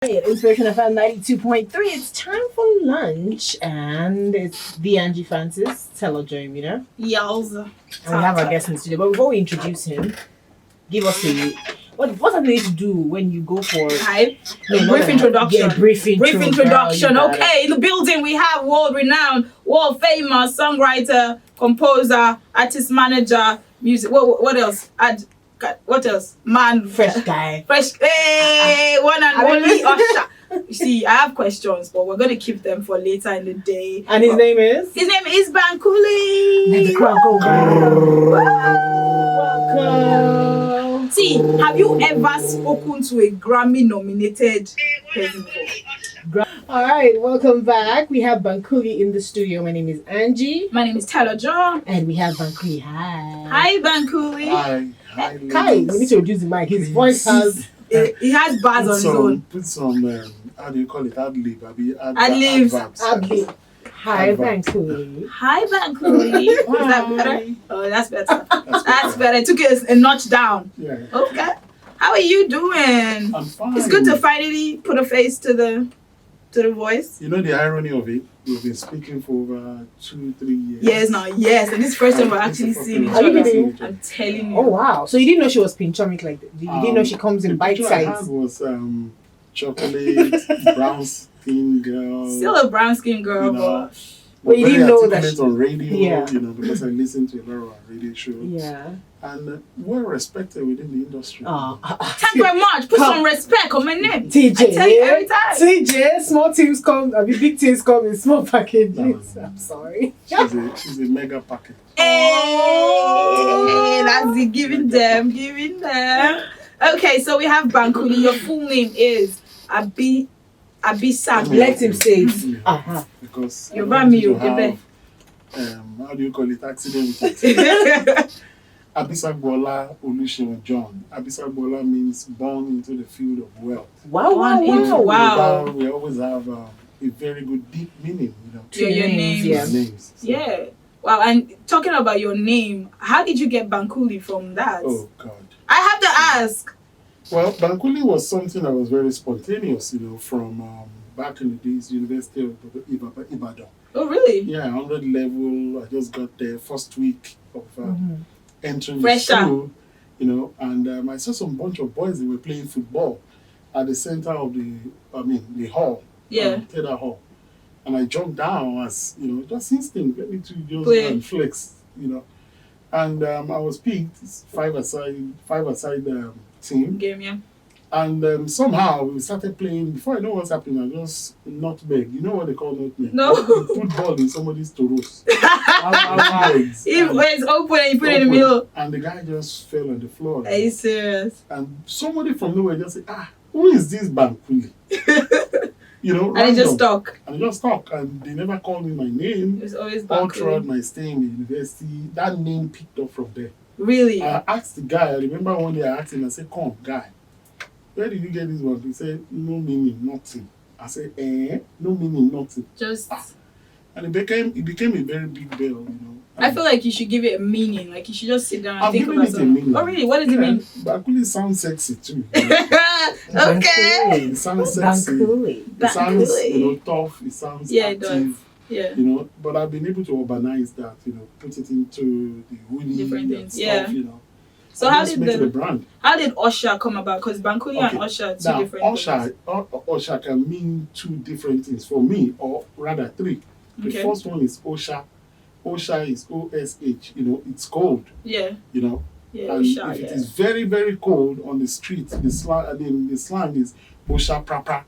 Inspiration FM 92.3. It's time for lunch, and it's the Angie Francis, Teller Joy, Yells. And we have our guest in the studio. But before we introduce him, give us what are they to do when you go for Hype. brief introduction. Yeah, brief introduction. Okay, in the building we have world-renowned, world-famous songwriter, composer, artist manager, music. What else? What else? Man, fresh guy. Hey, one and only Usher. You see, I have questions, but we're going to keep them for later in the day. And his name is? His name is Bankulli. Let the crowd go. Welcome. See, have you ever spoken to a Grammy-nominated person before? All right, welcome back. We have Bankulli in the studio. My name is Angie. My name is Teller John. And we have Bankulli. Hi. Hi, Bankulli. Hi, Kai, we need to reduce the mic. His voice has... He has bars on his own. Put some, how do you call it? Ad-lib. Ad-libs. Ad-lib. Hi, Bankulli. Hi, Bankulli. Is that better? Oh, that's better. That's better. I took it a notch down. Yeah. Okay. How are you doing? I'm fine. It's good to finally put a face to the voice. You know the irony of it? We've been speaking for over 2-3 years. Yes, and this first time we're actually seeing each Are you other. kidding? I'm telling you. Oh, wow. So you didn't know she was pinchomic like that? You didn't know she comes in bite The picture I had size? was chocolate, brown skin girl. Still a brown skin girl, but... Well, you didn't know that on radio, Yeah. because I listened to a lot of radio shows. Yeah. And well respected within the industry. Thank you very much. Put some respect on my name. TJ. I tell you every time. TJ, small teams come, big teams come in small packages. No. I'm sorry. She's a mega package. Hey, that's the giving them. Okay, so we have Bankulli. Your full name is Abisa. Let him say it. Because You I run don't me, want you to give how do you call it? Accident with it. Abisagbola Oluseun John. Abisagbola means born into the field of wealth. Wow. We always have a very good deep meaning, To your names. Yeah. Names. So. Yeah. Wow, and talking about your name, how did you get Bankulli from that? Oh God. I have to ask. Well, Bankulli was something that was very spontaneous, from back in the days, University of Ibadan. Oh, really? Yeah, 100 level. I just got there first week of entering the Fresher. school, and I saw some bunch of boys that were playing football at the center of the hall. Yeah. Theater hall. And I jumped down as, just instinct, let me to just Play. go and flex, And I was picked, five-a-side team. Game, yeah. And somehow we started playing. Before I know what's happening, I just nutmeg. You know what they call nutmeg? No. You put ball in somebody's toros. It's open and you put it in the middle. And the guy just fell on the floor. Are you serious? And somebody from nowhere just said, who is this Bankulli? And it just stuck. And it just stuck. And they never called me my name. It was always All throughout Bankulli. my stay in the university, that name picked up from there. Really? I asked the guy, I remember one day I asked him, I said, come, guy, where did you get this one? He said, no meaning, nothing. I said, no meaning, nothing. Just... And it became a very big bell, I feel like you should give it a meaning. Like you should just sit down and I've think given about it a something. meaning. Oh, really? What does it mean? Bankulli sounds sexy too. Okay. It sounds sexy. Bankulli. It sounds, Bankulli. tough. It sounds Yeah, it active. does. Yeah. But I've been able to urbanize that, put it into the hoodie Different and things, stuff, yeah. So and how just did make it a brand. how did Usher come about? Because Bankulli and Okay. Usher are two Now, different things. Usher can mean two different things for me, or rather three. The Okay. first one is Osha. Osha is OSH. It's cold. Yeah. Yeah, and Usher, if it yeah. is very, very cold on the street, the slang is Osha Prapa.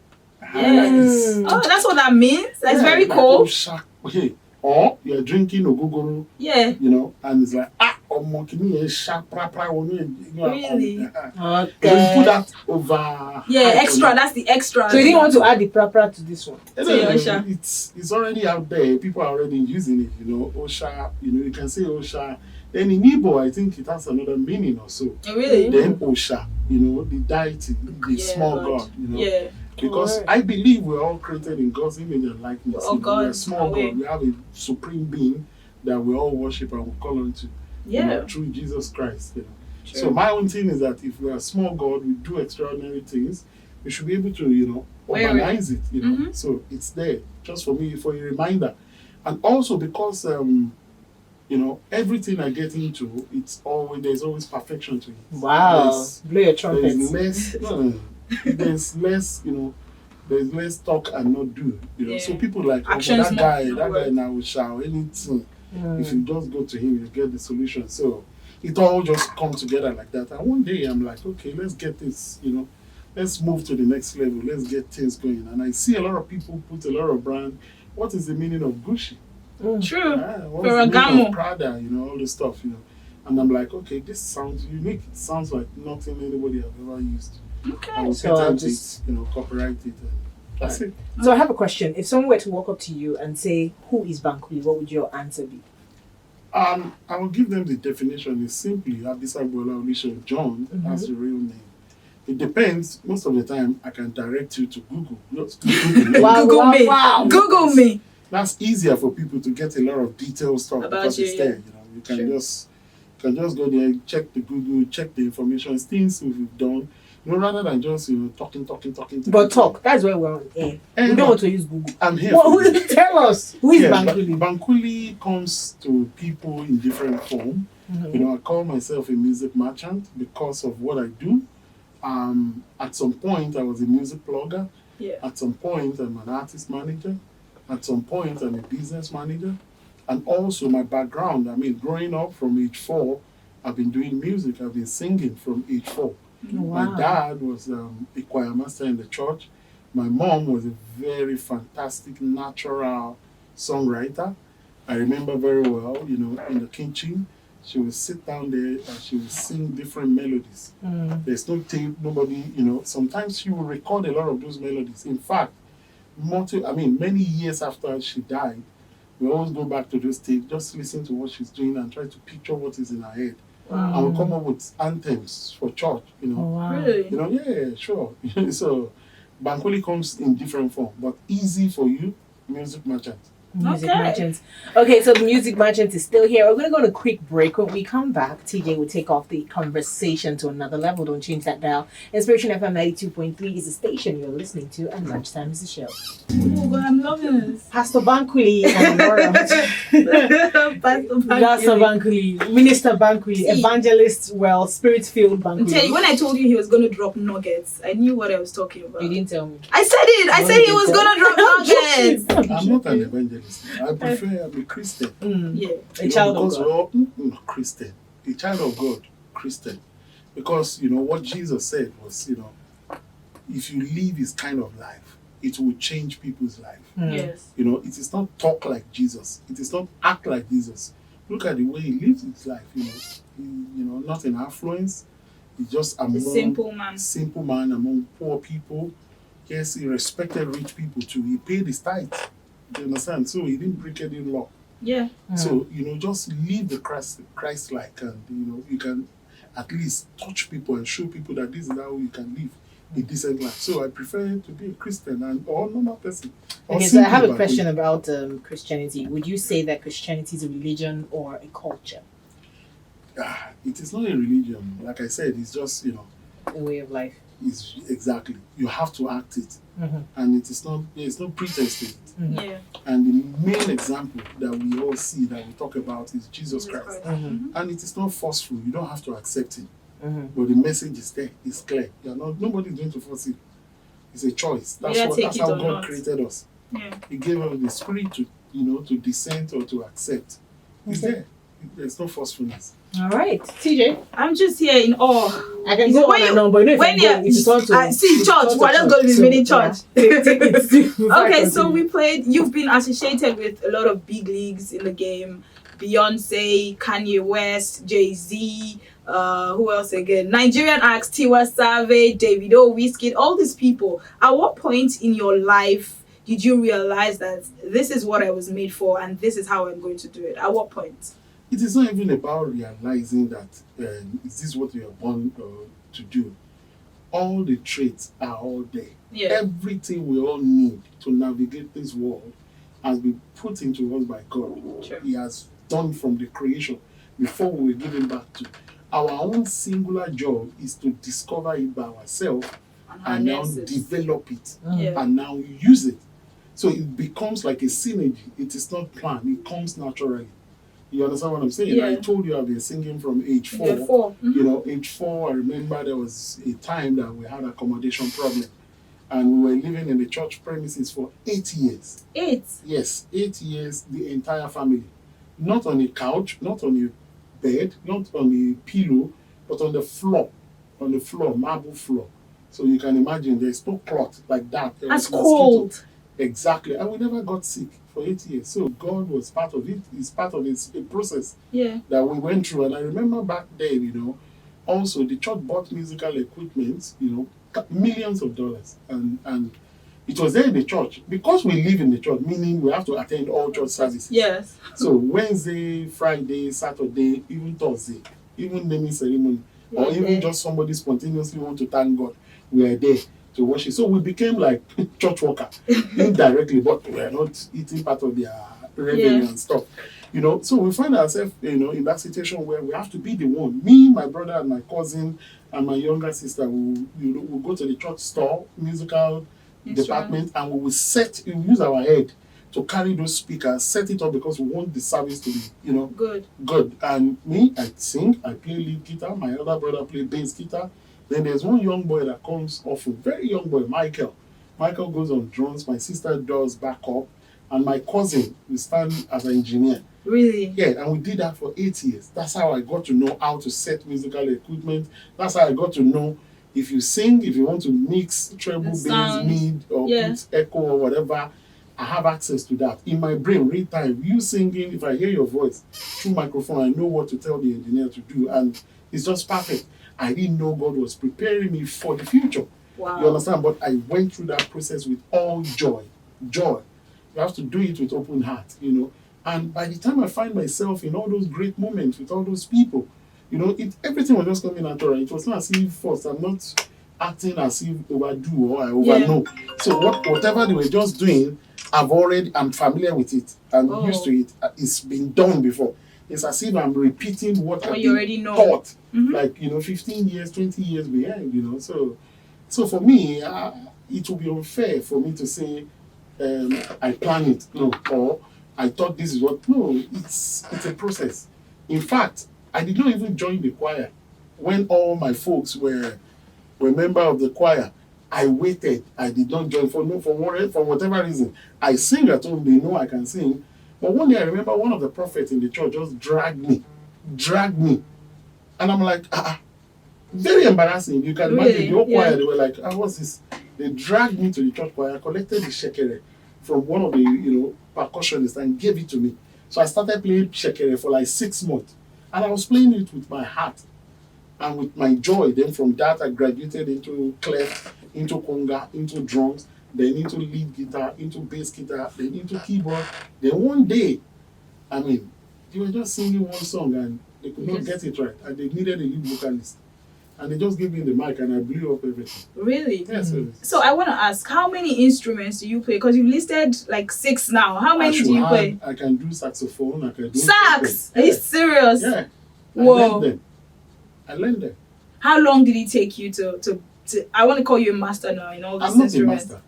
Yes. Oh, that's what that means? That's very cold? Osha. Okay. Or you're drinking Ogogoro, Yeah. and it's like, Omokini Esha Prapa. Really? You put that over. Yeah, extra. That's the extra. So you didn't want to add the prapra to this one? Osha. It's already out there. People are already using it, Osha, you can say Osha. Then in Igbo, I think it has another meaning or so. Oh, really? Then Osha, the deity, the small God, Yeah. Because Alright. I believe we're all created in God's image and likeness. Oh, God. We're a small Okay. God. We have a supreme being that we all worship and we call on to. Yeah. Through Jesus Christ. True. So my own thing is that if we are a small God, we do extraordinary things. We should be able to, urbanize it, you know. So it's there just for me, for a reminder. And also because, you know, everything I get into, there's always perfection to it. Wow. Blow your trumpet. There's less, you know, there's less talk and not do. You know, so people like, actions, that guy now will shout anything. If you just go to him, you get the solution. So it all just comes together like that. And one day I'm like, okay, let's get this, you know, let's move to the next level. Let's get things going. And I see a lot of people put a lot of brand. What is the meaning of Gucci? True. What is the meaning of Prada? You know, all this stuff, you know. And I'm like, okay, this sounds unique. It sounds like nothing anybody has ever used. Okay. I will patent it, you know, copyright it. And that's it. So I have a question. If someone were to walk up to you and say, who is Bankulli, what would your answer be? I will give them the definition. It's simply Abisagbola Olisho John. That's the real name. It depends. Most of the time, I can direct you to Google. Google me. Wow. Google me. That's easier for people to get a lot of detailed stuff because it's there. You know, you can just go there, check the Google, check the information, things we've done. You know, rather than just talking. But talk. That's why we're on air. We don't want to use Google. I'm here. Tell us who is Bankulli. Bankulli comes to people in different form. You know, I call myself a music merchant because of what I do. At some point, I was a music blogger. Yeah. At some point, I'm an artist manager. At some point, I'm a business manager. And also my background, I mean, growing up from age 4, I've been doing music. I've been singing from age 4. Wow. My dad was a choir master in the church. My mom was a very fantastic, natural songwriter. I remember very well, you know, in the kitchen, she would sit down there and she would sing different melodies. There's no tape, nobody, you know. Sometimes she would record a lot of those melodies. In fact, many years after she died, we always go back to those tapes, just listen to what she's doing and try to picture what is in her head. Wow. And we come up with anthems for church, you know. Wow. Really? You know, yeah, sure. So Bankulli comes in different form, but easy for you, music merchant. Music merchants. Okay, so the music merchant is still here. We're going to go on a quick break. When we come back, TJ will take off the conversation to another level. Don't change that dial. Inspiration FM 92.3 is the station you're listening to, and Lunchtime is the show. Oh, God, I'm loving this. Pastor Bankulli and the world. Pastor Bankulli, Minister Bankulli, Evangelist, Spirit-filled Bankulli. I'm telling you, when I told you he was going to drop nuggets, I knew what I was talking about. You didn't tell me. I said it. I said he was going to drop nuggets. I'm not an evangelist. I prefer I'm a Christian. Yeah. A child of God. We're all Christian. A child of God, Christian. Because, you know, what Jesus said was, you know, if you live his kind of life, it will change people's life. Yes. You know, it is not talk like Jesus. It is not act like Jesus. Look at the way he lives his life, you know. Not in affluence. He's just A simple man. Simple man among poor people. Yes, he respected rich people too. He paid his tithe. You understand? So he didn't break any law. Yeah. So, you know, just live the Christ-like, and, you know, you can at least touch people and show people that this is how you can live a decent life. So I prefer to be a Christian or normal person. Okay, so I have a question about Christianity. Would you say that Christianity is a religion or a culture? It is not a religion. Like I said, it's just, you know, a way of life. It's exactly. You have to act it. And it is not, there's no pretense to it. Yeah. And the main example that we all see, that we talk about, is Jesus Christ. And it is not forceful. You don't have to accept it. But the message is there. It's clear. Nobody's going to force it. It's a choice. That's how God created us. Yeah. He gave us the spirit to, you know, to dissent or to accept. It's there. There's no forcefulness. All right, TJ. I'm just here in awe. I can go on and on, but you know, see church. We're just going to be mini church. Okay, so we played. You've been associated with a lot of big leagues in the game: Beyonce, Kanye West, Jay-Z. Who else again? Nigerian acts: Tiwa Savage, Davido, Wizkid. All these people. At what point in your life did you realize that this is what I was made for and this is how I'm going to do it? At what point? It is not even about realizing that is this what you are born to do. All the traits are all there. Yeah. Everything we all need to navigate this world has been put into us by God. Sure. He has done from the creation before we were given back to. Our own singular job is to discover it by ourselves and now harness it. develop it Yeah. and now use it. So it becomes like a synergy. It is not planned. It comes naturally. You understand what I'm saying? Yeah. I told you I've been singing from age 4. Yeah, 4. You know, age 4, I remember there was a time that we had accommodation problem. And we were living in the church premises for 8 years. 8? Yes, 8 years, the entire family. Not on a couch, not on a bed, not on a pillow, but on the floor, marble floor. So you can imagine there's no cloth like that. There That's was mosquito. cold. Exactly. And we never got sick for 8 years. So God was part of it. It's part of a process Yeah. that we went through. And I remember back then, you know, also the church bought musical equipment, you know, millions of dollars. And it was there in the church. Because we live in the church, meaning we have to attend all church services. Yes. So Wednesday, Friday, Saturday, even Thursday, even naming ceremony, or even just somebody spontaneously want to thank God, we are there to worship. So we became like church worker indirectly, but we are not eating part of their revenue and stuff. You know, so we find ourselves, you know, in that situation where we have to be the one. Me, my brother, and my cousin, and my younger sister will go to the church store, musical department, and we will use our head to carry those speakers, set it up because we want the service to be, you know, good. And me, I sing, I play lead guitar. My other brother play bass guitar. Then there's one young boy that comes often, very young boy, Michael. Michael goes on drums. My sister does backup, and my cousin will stand as an engineer. Really? Yeah, and we did that for 8 years. That's how I got to know how to set musical equipment. That's how I got to know if you sing, if you want to mix treble, bass, mid, or put echo or whatever, I have access to that. In my brain, real time, you singing, if I hear your voice through microphone, I know what to tell the engineer to do, and it's just perfect. I didn't know God was preparing me for the future. Wow. You understand? But I went through that process with all joy. Joy. You have to do it with open heart, you know. And by the time I find myself in all those great moments with all those people, you know, everything was just coming natural. It was not as if first I'm not acting as if overdo or I overknow. So whatever they were just doing, I'm familiar with it. I'm used to it. It's been done before. It's as if I'm repeating what I've been taught. Like, you know, 15 years, 20 years behind, you know. So for me, it would be unfair for me to say I plan it, no, or I thought this is what. No, it's a process. In fact, I did not even join the choir when all my folks were member of the choir. I waited. I did not join for whatever reason. I sing at home. They know I can sing. But one day I remember one of the prophets in the church just dragged me, and I'm like, very embarrassing. You can imagine the whole choir. They were like, what's this? They dragged me to the church choir, collected the shekere from one of the, you know, percussionists and gave it to me. So I started playing shekere for like 6 months, and I was playing it with my heart and with my joy. Then from that I graduated into clef, into conga, into drums, then into lead guitar, into bass guitar, then into keyboard. Then one day, I mean, they were just singing one song and they could not get it right, and they needed a lead vocalist. And they just gave me the mic and I blew up everything. Really? Yes. So I want to ask, how many instruments do you play? Because you listed like 6 now. How many do you play? I can do saxophone. I can do sax. Are you serious? Yeah. Whoa. I learned them. How long did it take you to I want to call you a master now in all these instruments. I'm not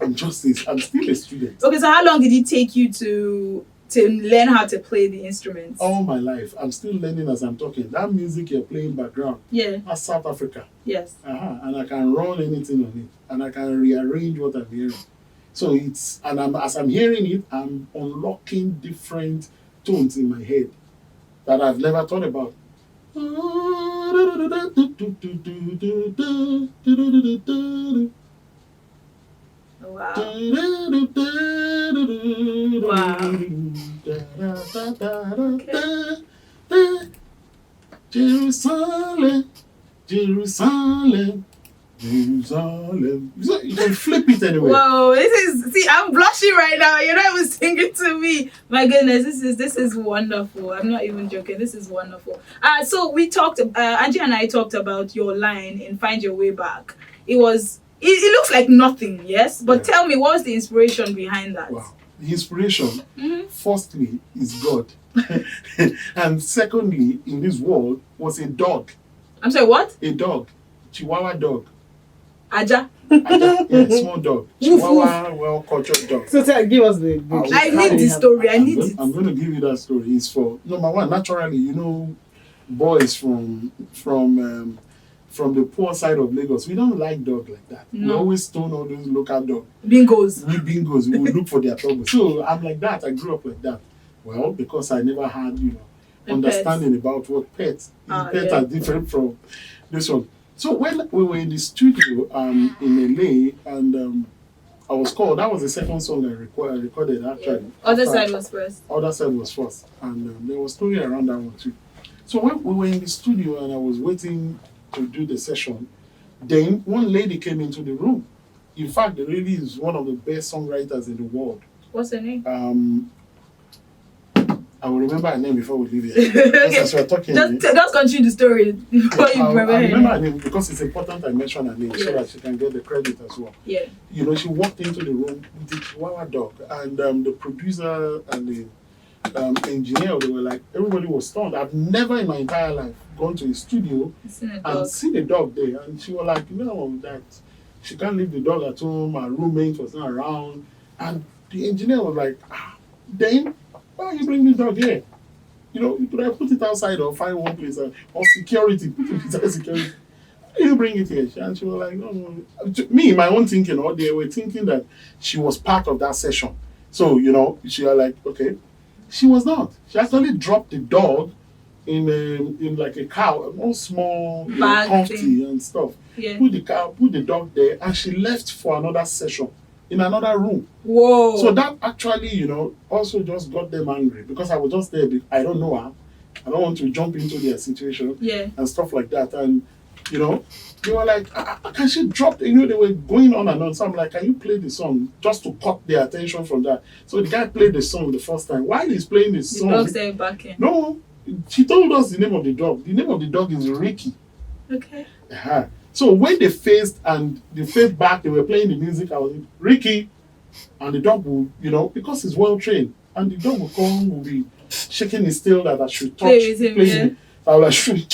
a master. I'm still a student. Okay, so how long did it take you to learn how to play the instruments? All my life. I'm still learning as I'm talking. That music you're playing background. Yeah. That's South Africa. Yes. And I can run anything on it. And I can rearrange what I'm hearing. So as I'm hearing it, I'm unlocking different tones in my head that I've never thought about. Wow. Jerusalem, Jerusalem, Jerusalem. You can flip it anyway. Whoa, I'm blushing right now. You're not even singing to me. My goodness, this is wonderful. I'm not even joking. This is wonderful. So we talked, Angie and I talked about your line in Find Your Way Back. It looks like nothing, yes? But tell me, what was the inspiration behind that? Wow. The inspiration, firstly, is God. And secondly, in this world, was a dog. I'm sorry, what? A dog. Chihuahua dog. Aja. Yeah, small dog. Chihuahua, well-cultured dog. So give us the I need the story. I need it. I'm going to give you that story. It's for number one. Naturally, you know, boys from the poor side of Lagos, we don't like dog like that. No. We always stone all those local dogs. Bingos. We would look for their trouble. So I'm like that. I grew up like that. Well, because I never had, understanding about what pets. Pets are different from this one. So when we were in the studio in LA, and I was called, that was the second song I recorded actually. Yeah. Other side was first. Other side was first. And there was story around that one too. So when we were in the studio and I was waiting to do the session, then one lady came into the room. In fact, the lady is one of the best songwriters in the world. What's her name? I will remember her name before we leave here. As we are talking, just continue the story before you remember I her remember name. her name because it's important I mention her name so that she can get the credit as well. Yeah. She walked into the room with the Chihuahua dog, and the producer and the engineer, they were like, everybody was stunned. I've never in my entire life gone to a studio and seen a dog there. And she was like, no, that she can't leave the dog at home. Her roommate was not around. And the engineer was like, Dane, why are you bringing the dog here? You could have put it outside or find one place or security. Put it inside security. Why you bring it here? And she was like, no. Me, my own thinking, or they were thinking that she was part of that session. So, she was like, okay. She was not. She actually dropped the dog in like a cow, a more small comfy and stuff. Yeah. Put the dog there, and she left for another session in another room. Whoa. So that actually, also just got them angry because I was just there. I don't know her. I don't want to jump into their situation and stuff like that. And, they were like, can she drop? They were going on and on. So I'm like, can you play the song just to cut their attention from that? So the guy played the song the first time. While he's playing the song, the dog staying back in. No, she told us the name of the dog. The name of the dog is Ricky. Okay. So when they faced back, they were playing the music. I was like, Ricky, and the dog will, because he's well trained, and the dog will come, will be shaking his tail that I should touch. Play with him, I was like,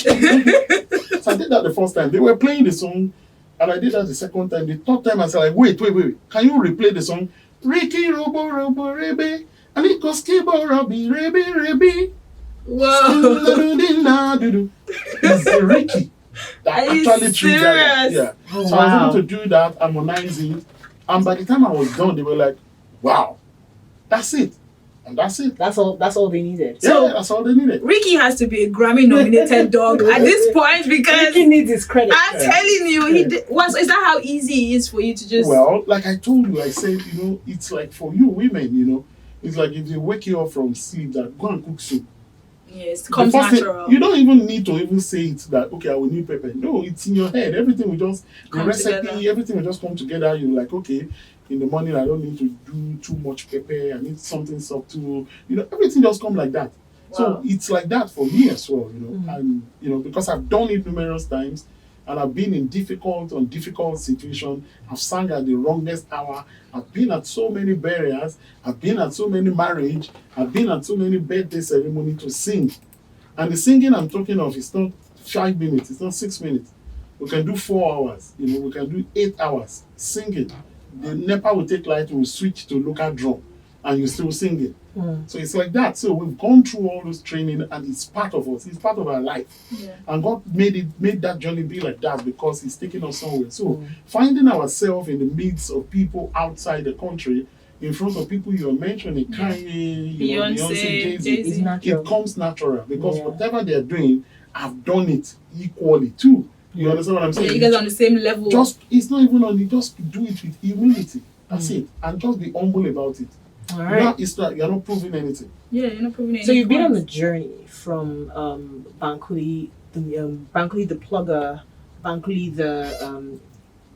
so I did that the first time. They were playing the song, and I did that the second time. The third time, I said, like, wait. Can you replay the song? Ricky, Robo, Robo, Rebe, and it goes, Kibo, Robbie, Rebe. Whoa. It's Ricky that actually treated that. Yeah. Oh, so I was able to do that, harmonize it, and by the time I was done, they were like, wow, that's it. And that's it. That's all they needed. Yeah, so that's all they needed. Ricky has to be a Grammy-nominated dog at this point because Ricky needs his credit. I'm telling you, is that how easy it is for you to just? Well, like I told you, I said, it's like for you women, it's like if they wake you up from sleep, that go and cook soup. Yes, it comes natural. You don't even need to even say it that, okay, I will need pepper. No, it's in your head. Everything will just, the recipe, together. Everything will just come together. You're like, okay, in the morning, I don't need to do too much pepper. I need something subtle. Everything just come like that. Wow. So it's like that for me as well, And, because I've done it numerous times and I've been in difficult situations. I've sang at the wrongest hour. I've been at so many burials. I've been at so many marriages. I've been at so many birthday ceremonies to sing. And the singing I'm talking of is not 5 minutes. It's not 6 minutes. We can do 4 hours. We can do 8 hours singing. The NEPA will take light, we'll switch to local drum, and you're still singing. So it's like that. So we've gone through all this training, and it's part of us. It's part of our life. Yeah. And God made that journey be like that because He's taking us somewhere. So finding ourselves in the midst of people outside the country, in front of people you are mentioning, Kanye, Beyonce, Jay-Z, it comes natural because whatever they are doing, I've done it equally too. You understand what I'm saying? Yeah, you guys are on the same level. It's not even on you. Just do it with humility. That's it, and just be humble about it. All right. You're not proving anything. Yeah, you're not proving anything. So you've been on the journey from Bankulli, Bankulli the plugger, Bankulli the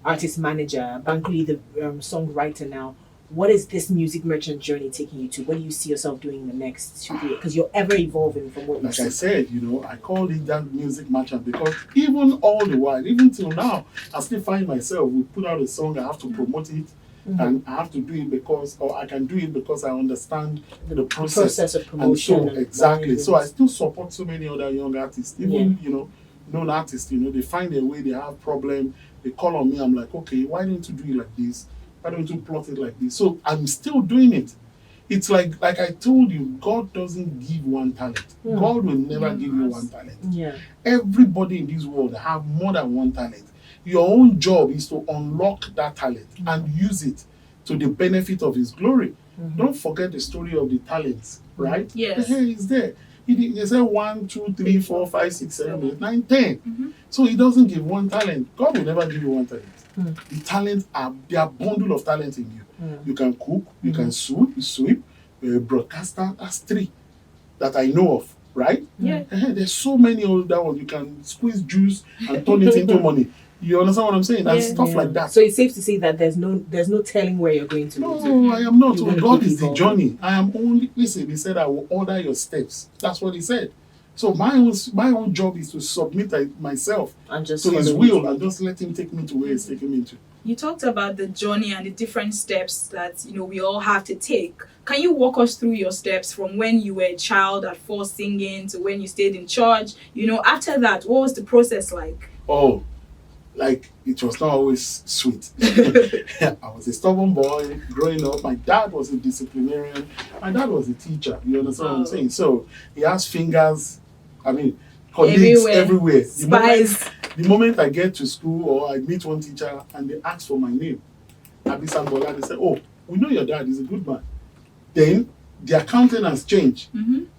artist manager, Bankulli the songwriter now. What is this music merchant journey taking you to? What do you see yourself doing in the next 2 years? Because you're ever evolving from what you Like I said, I call it that music merchant because even all the while, even till now, I still find myself, we put out a song, I have to promote it, and I have to do it I can do it because I understand the process of promotion. And so, exactly. So I still support so many other young artists, even, known artists, they find a way, they have problem, they call on me, I'm like, okay, why don't you do it like this? Why don't you plot it like this? So I'm still doing it. It's like I told you, God doesn't give one talent. God will never give you one talent. Yeah. Everybody in this world have more than one talent. Your own job is to unlock that talent and use it to the benefit of His glory. Don't forget the story of the talents, right? Yes. He's there. He said 1, 2, 3, 4, 5, 6, 7, 8, 9, 10. So He doesn't give one talent. God will never give you one talent. The talents there are bundle of talent in you. You can cook, you can sweep, you're a broadcaster. That's 3 that I know of, right? Yeah. There's so many other ones. You can squeeze juice and turn it into money. You understand what I'm saying? And stuff like that. So it's safe to say that there's no telling where you're going to. No, I am not. You're gonna God keep is the evolving. journey. I am only, listen, He said, I will order your steps. That's what He said. So my own job is to submit myself And just to His follow will it. and just let Him take me to where He's taking me to. You talked about the journey and the different steps that we all have to take. Can you walk us through your steps from when you were a child at first singing to when you stayed in church? After that, what was the process like? Oh, like it was not always sweet. I was a stubborn boy growing up. My dad was a disciplinarian. My dad was a teacher. You understand what I'm saying? So he has fingers, colleagues everywhere. The moment I get to school or I meet one teacher and they ask for my name, Abisambola, they say, oh, we know your dad is a good man. Then their countenance change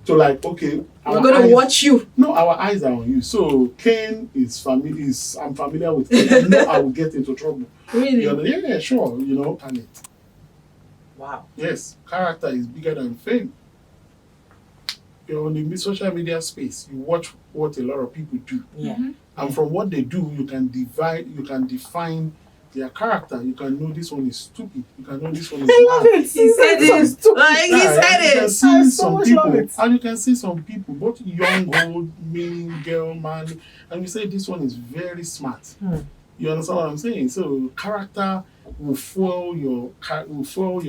to like, okay, we're going to watch you. No, our eyes are on you. So Cain I'm familiar with Cain. I know I will get into trouble. Really? Yeah, sure. Talent. Wow. Yes, character is bigger than fame. You're on the social media space. You watch what a lot of people do. Yeah. And from what they do, you can define their character. You can know this one is stupid. You can know this one is mad. He said it. Like he said You can it. see some people, and you can see some people, both young, old, mean, girl, man, and you say this one is very smart. You understand what I'm saying? So character will fuel your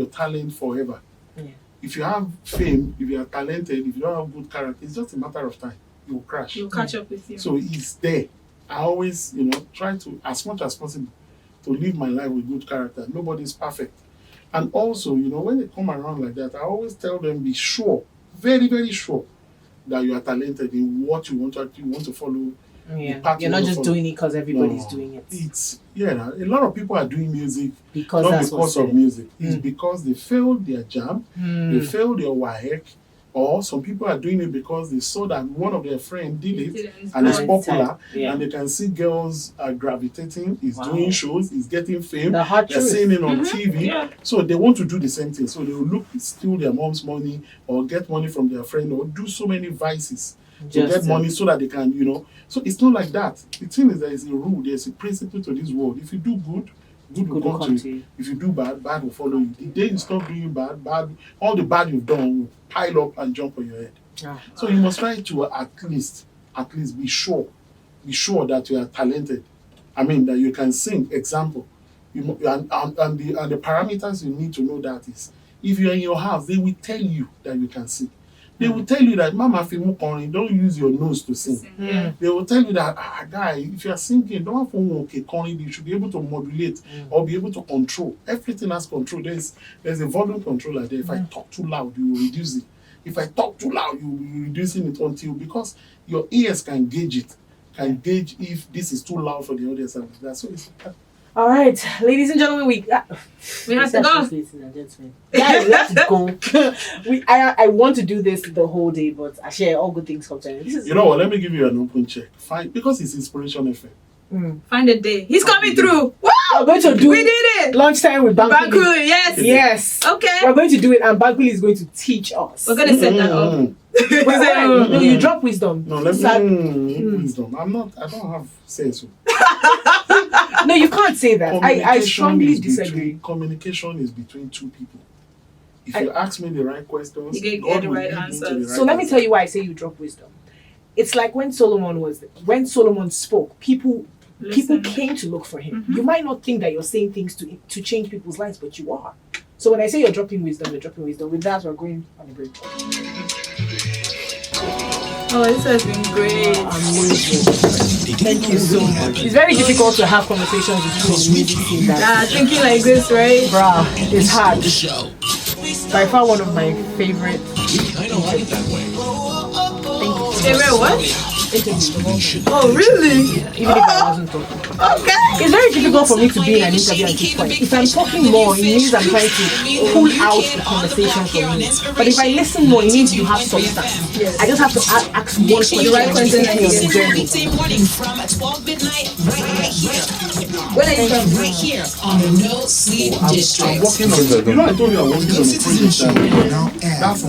talent forever. Yeah. If you have fame, if you are talented, if you don't have good character, it's just a matter of time. You will crash. You'll catch up with you. So it's there. I always, try to, as much as possible, to live my life with good character. Nobody's perfect. And also, when they come around like that, I always tell them, be sure, very, very sure, that you are talented in what you want to follow. Yeah. You're not just doing it because everybody's doing it. A lot of people are doing music Because not that's because of music. It's because they failed their jam, they failed their WAEC, or some people are doing it because they saw that one of their friends did it and it's popular, and they can see girls are gravitating, is doing shows, is getting fame, they're seeing it on TV, so they want to do the same thing. So they will steal their mom's money or get money from their friend or do so many vices to get money so that they can, So it's not like that. The thing is, there is a rule, there's a principle to this world. If you do good will come to you. If you do bad will follow you. The day you stop doing bad, all the bad you've done will pile up and jump on your head. So you must try to at least be sure that you are talented. That you can sing. Example, and the parameters you need to know that is, if you're in your house, they will tell you that you can sing. They will tell you that Mama Fimu Koni, don't use your nose to sing. They will tell you that guy, if you are singing, don't have okay Koni, you should be able to modulate or be able to control. Everything has control. There's a volume controller there. If I talk too loud, you will reduce it. If I talk too loud, you will be reducing it until, because your ears can gauge it, gauge if this is too loud for the audience. And that's what it's. All right, ladies and gentlemen, we have to go. Ladies and gentlemen, guys, we have to go. I want to do this the whole day, but I share all good things come to an end. You know what? Let me give you an open check. Fine, because it's Inspiration FM. Find a day. He's coming through. Wow! We're going to do We did it. lunchtime with Bankulli. Bankulli, yes. Yes. Okay. We're going to do it, and Bankulli is going to teach us. We're gonna set that up. No, you drop wisdom. No, let me wisdom. I don't have sense. No, you can't say that. I strongly disagree. Communication is between two people. If you ask me the right questions, you get God the will right lead me answers. to the right So let me answer. tell you why I say you drop wisdom. It's like when Solomon spoke, people came to look for him. You might not think that you're saying things to change people's lives, but you are. So when I say you're dropping wisdom, you're dropping wisdom. With that, we're going on a break. Oh, this has been great. Amazing. Thank you so much. It's very difficult to have conversations with people in the music scene that, Thinking like this, right? bruh, it's hard. By far one of my favorite Favorite what? interviews. Oh, really? Even if I wasn't talking. Okay. It's very difficult for me to be in an interview and keep quiet. If I'm talking more, it means I'm trying to pull out the conversation from you. But if I listen more, it means you have substance. Yes. I just have to ask one question. The right question and and take me on the journey. When are you from? Right here on the No Sleep I'm District. working on, I told you I'm working on a project that, that's